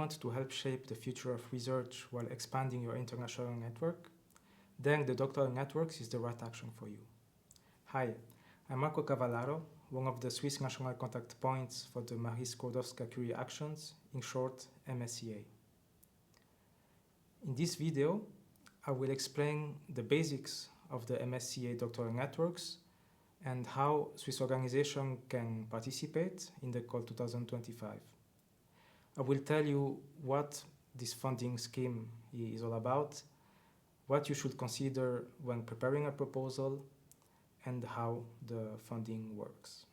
want to help shape the future of research while expanding your international network, then the Doctoral Networks is the right action for you. Hi, I'm Marco Cavallaro, one of the Swiss national contact points for the Marie Skłodowska-Curie actions, in short, MSCA. In this video, I will explain the basics of the MSCA Doctoral Networks and how Swiss organizations can participate in the call 2025. I will tell you what this funding scheme is all about, what you should consider when preparing a proposal, and how the funding works.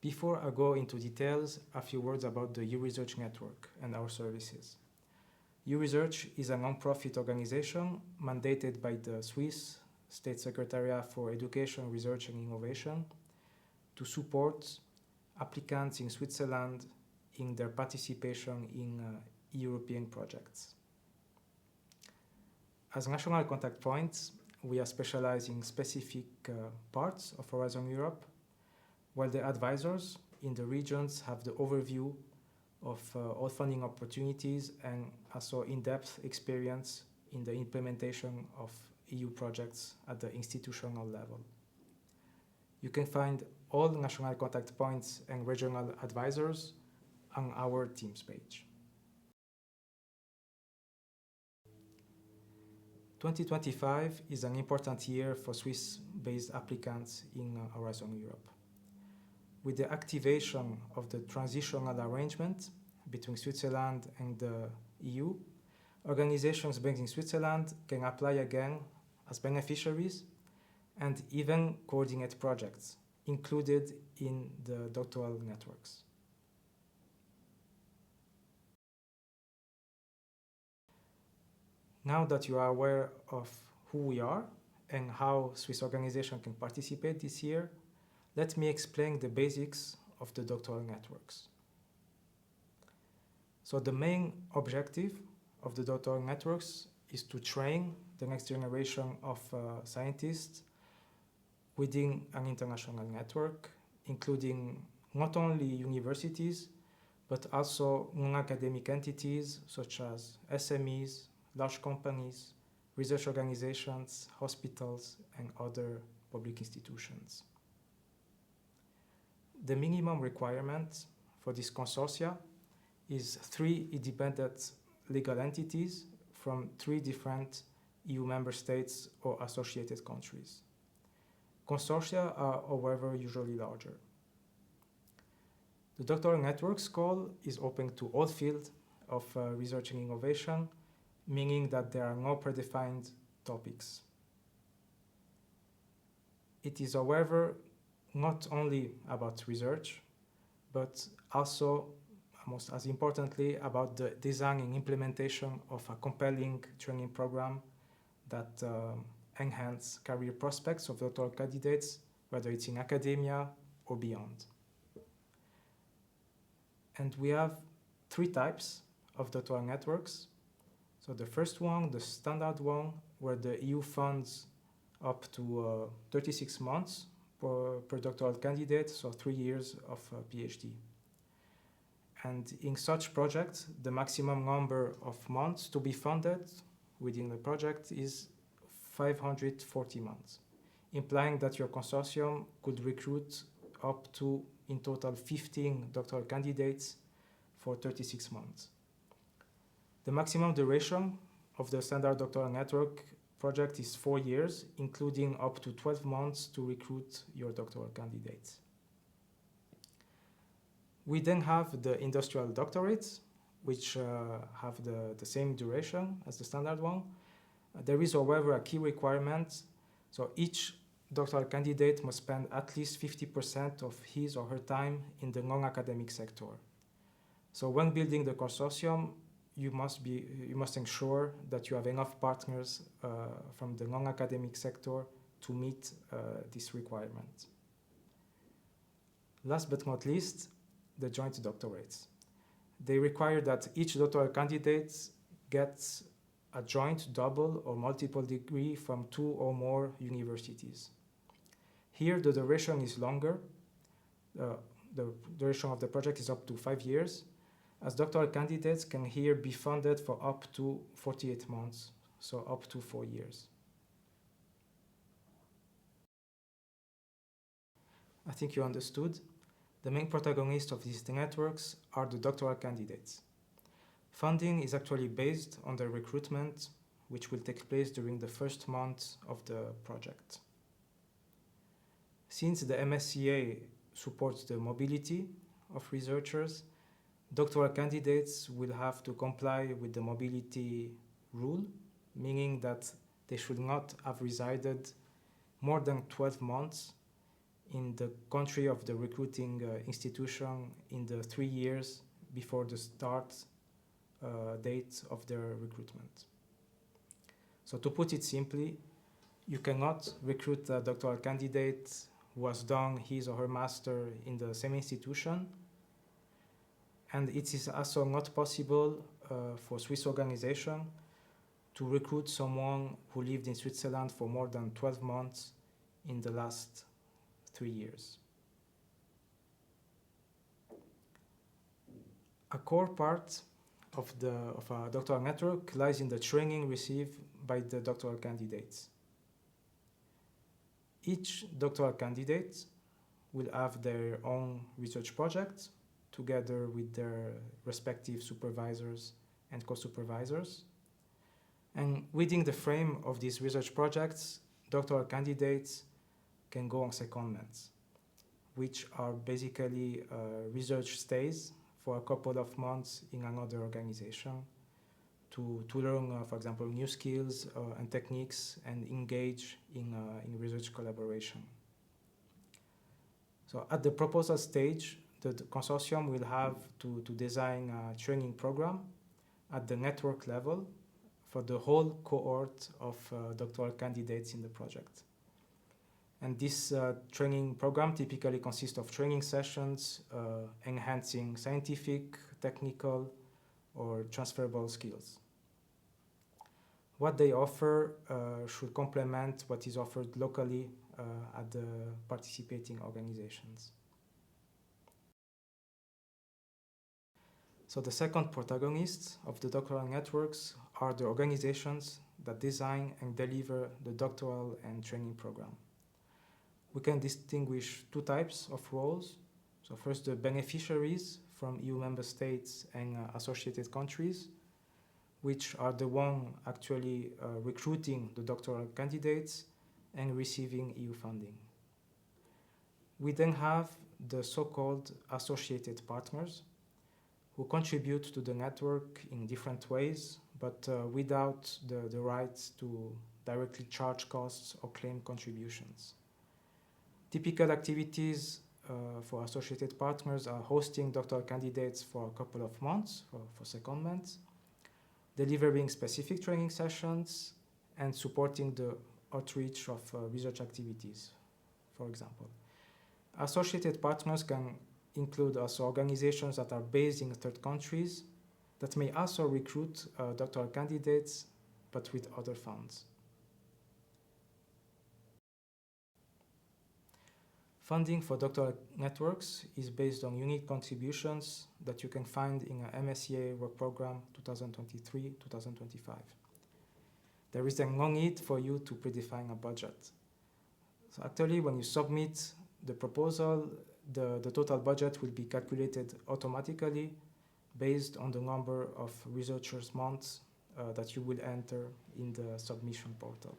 Before I go into details, a few words about the Euresearch Network and our services. Euresearch is a non-profit organization mandated by the Swiss State Secretariat for Education, Research and Innovation to support applicants in Switzerland in their participation in European projects. As national contact points, we are specialized in specific parts of Horizon Europe, while the advisors in the regions have the overview of all funding opportunities and also in-depth experience in the implementation of EU projects at the institutional level. You can find all national contact points and regional advisors on our Teams page. 2025 is an important year for Swiss-based applicants in Horizon Europe. With the activation of the transitional arrangement between Switzerland and the EU, organizations based in Switzerland can apply again as beneficiaries and even coordinate projects included in the doctoral networks. Now that you are aware of who we are and how Swiss organizations can participate this year, let me explain the basics of the doctoral networks. So the main objective of the doctoral networks is to train the next generation of scientists within an international network, including not only universities, but also non-academic entities such as SMEs, large companies, research organizations, hospitals, and other public institutions. The minimum requirement for this consortia is 3 independent legal entities from 3 different EU member states or associated countries. Consortia are, however, usually larger. The Doctoral Networks call is open to all fields of research and innovation, meaning that there are no predefined topics. It is, however, not only about research, but also, most as importantly, about the design and implementation of a compelling training program that enhance career prospects of doctoral candidates, whether it's in academia or beyond. And we have 3 types of doctoral networks. So the first one, the standard one, where the EU funds up to 36 months per doctoral candidate, so 3 years of PhD. And in such projects, the maximum number of months to be funded within the project is 540 months, implying that your consortium could recruit up to, in total, 15 doctoral candidates for 36 months. The maximum duration of the standard doctoral network project is 4 years, including up to 12 months to recruit your doctoral candidates. We then have the industrial doctorates, which have the same duration as the standard one. There is, however, a key requirement. So each doctoral candidate must spend at least 50% of his or her time in the non-academic sector. So when building the consortium, you must ensure that you have enough partners from the non-academic sector to meet this requirement. Last but not least, the joint doctorates. They require that each doctoral candidate gets a joint double or multiple degree from 2 or more universities. Here, the duration is longer. the duration of the project is up to 5 years, as doctoral candidates can here be funded for up to 48 months, so up to 4 years. I think you understood. The main protagonists of these networks are the doctoral candidates. Funding is actually based on the recruitment, which will take place during the first month of the project. Since the MSCA supports the mobility of researchers, doctoral candidates will have to comply with the mobility rule, meaning that they should not have resided more than 12 months in the country of the recruiting institution in the 3 years before the start date of their recruitment. So to put it simply, you cannot recruit a doctoral candidate who has done his or her master in the same institution, and it is also not possible for Swiss organization to recruit someone who lived in Switzerland for more than 12 months in the last 3 years. A core part of a doctoral network lies in the training received by the doctoral candidates. Each doctoral candidate will have their own research project together with their respective supervisors and co-supervisors. And within the frame of these research projects, doctoral candidates can go on secondments, which are basically research stays for a couple of months in another organization to learn, for example, new skills and techniques and engage in research collaboration. So at the proposal stage, the consortium will have to design a training program at the network level for the whole cohort of doctoral candidates in the project. And this training program typically consists of training sessions enhancing scientific, technical, or transferable skills. What they offer should complement what is offered locally at the participating organizations. So the second protagonists of the doctoral networks are the organizations that design and deliver the doctoral and training program. We can distinguish two types of roles. So first, the beneficiaries from EU member states and associated countries, which are the one actually recruiting the doctoral candidates and receiving EU funding. We then have the so-called associated partners, who contribute to the network in different ways, but without the rights to directly charge costs or claim contributions. Typical activities for associated partners are hosting doctoral candidates for a couple of months, for secondments, delivering specific training sessions, and supporting the outreach of research activities, for example. Associated partners can include also organizations that are based in third countries that may also recruit doctoral candidates, but with other funds. Funding for doctoral networks is based on unique contributions that you can find in an MSCA work program 2023-2025. There is then no need for you to predefine a budget. So actually, when you submit the proposal, the total budget will be calculated automatically based on the number of researchers' months that you will enter in the submission portal.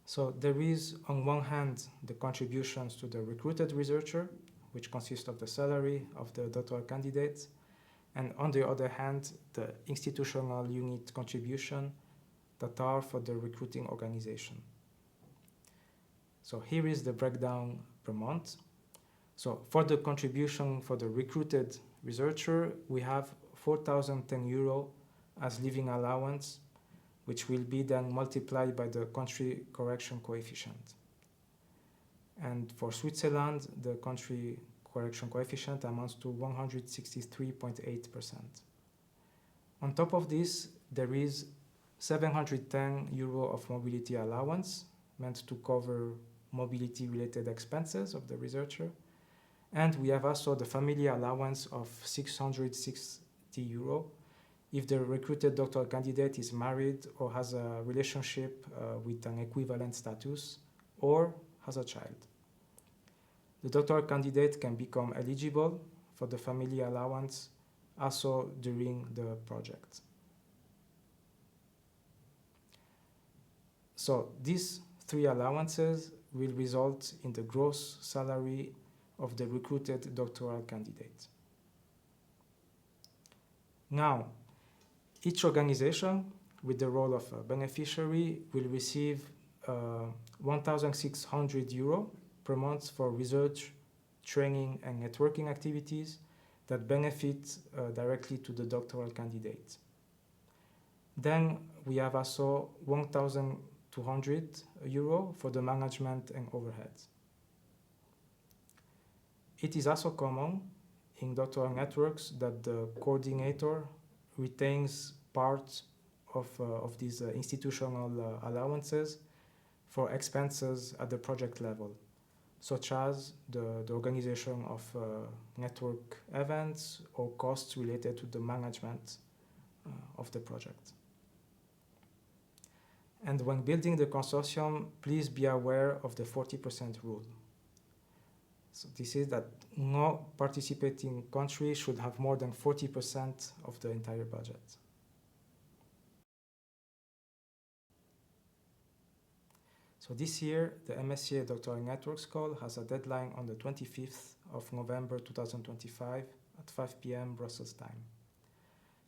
So there is, on one hand, the contributions to the recruited researcher, which consist of the salary of the doctoral candidate, and on the other hand, the institutional unit contribution that are for the recruiting organization. So here is the breakdown per month. So for the contribution for the recruited researcher, we have 4,010 euro as living allowance, which will be then multiplied by the country correction coefficient. And for Switzerland, the country correction coefficient amounts to 163.8%. On top of this, there is 710 euro of mobility allowance, meant to cover mobility-related expenses of the researcher. And we have also the family allowance of 660 euro if the recruited doctoral candidate is married or has a relationship with an equivalent status or has a child. The doctoral candidate can become eligible for the family allowance also during the project. So these three allowances will result in the gross salary of the recruited doctoral candidate. Now, each organization with the role of a beneficiary will receive 1,600 euro per month for research, training, and networking activities that benefit directly to the doctoral candidate. Then we have also 1,200 euro for the management and overheads. It is also common in doctoral networks that the coordinator retains part of these institutional allowances for expenses at the project level, such as the organization of network events or costs related to the management of the project. And when building the consortium, please be aware of the 40% rule. So this is that no participating country should have more than 40% of the entire budget. So this year, the MSCA Doctoral Networks call has a deadline on the 25th of November 2025 at 5 p.m. Brussels time.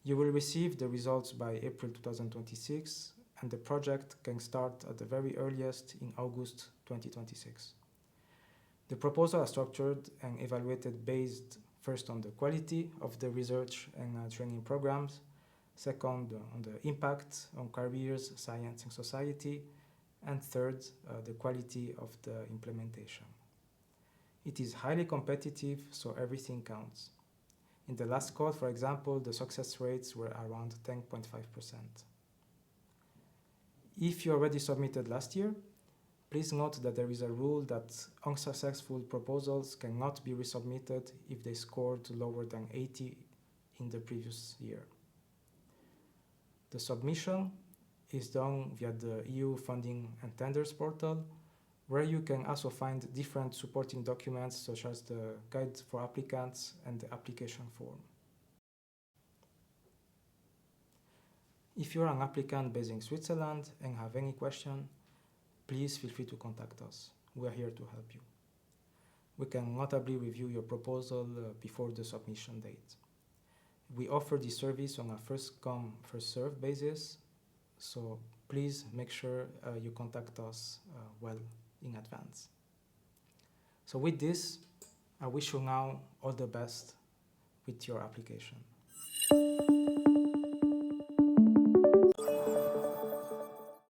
You will receive the results by April 2026, and the project can start at the very earliest in August 2026. The proposal is structured and evaluated based first on the quality of the research and training programs, second on the impact on careers, science, and society, and third, the quality of the implementation. It is highly competitive, so everything counts. In the last call, for example, the success rates were around 10.5%. If you already submitted last year, please note that there is a rule that unsuccessful proposals cannot be resubmitted if they scored lower than 80 in the previous year. The submission is done via the EU Funding and Tenders portal, where you can also find different supporting documents such as the guide for applicants and the application form. If you're an applicant based in Switzerland and have any question, please feel free to contact us. We are here to help you. We can notably review your proposal before the submission date. We offer this service on a first-come, first-served basis, so please make sure you contact us well in advance. So with this, I wish you now all the best with your application.